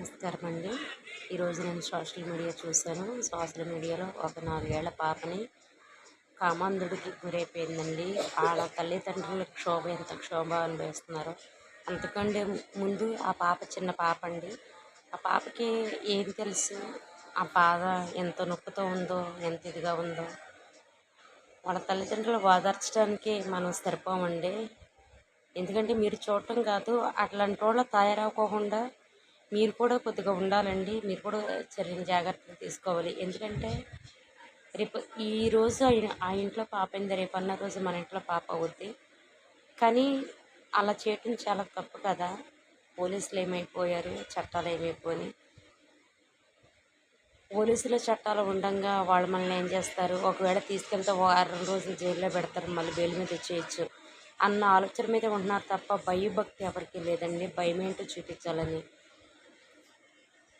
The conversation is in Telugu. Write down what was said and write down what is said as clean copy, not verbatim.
నమస్కారం అండి. ఈరోజు నేను సోషల్ మీడియా చూశాను. సోషల్ మీడియాలో ఒక 4 ఏళ్ల పాపని కామాంధుడికి గురైపోయిందండి. ఆళ్ళ తల్లిదండ్రుల ఎంత క్షోభ అనుభవిస్తున్నారో. అంతకంటే ముందు ఆ పాప చిన్న పాప అండి. ఆ పాపకి ఏం తెలుసు? ఆ బాధ ఎంత నొప్పితో ఉందో, ఎంత ఇదిగా ఉందో. వాళ్ళ తల్లిదండ్రులు ఓదార్చడానికి మనం సరిపోమండి. ఎందుకంటే మీరు చూడటం కాదు, అట్లాంటోళ్ళ తయారవ్వకోకుండా మీరు కూడా కొద్దిగా ఉండాలండి. మీరు కూడా జాగ్రత్తలు తీసుకోవాలి. ఎందుకంటే రేపు ఈరోజు ఆ ఇంట్లో పాప అయింది, రేపన్న రోజు మన ఇంట్లో పాప అవుద్ది. కానీ అలా చేయటం చాలా తప్పు కదా. పోలీసులు ఏమైపోయారు, చట్టాలు ఏమైపోయినాయి. పోలీసుల చట్టాలు ఉండంగా వాళ్ళు మనల్ని ఏం చేస్తారు, ఒకవేళ తీసుకెళ్తే వారం రోజులు జైల్లో పెడతారు, మళ్ళీ బెయిల్ మీద వచ్చేయచ్చు అన్న ఆలోచన మీద ఉంటున్నారు తప్ప భయభక్తి ఎవరికి లేదండి. భయం ఏంటో చూపించాలని.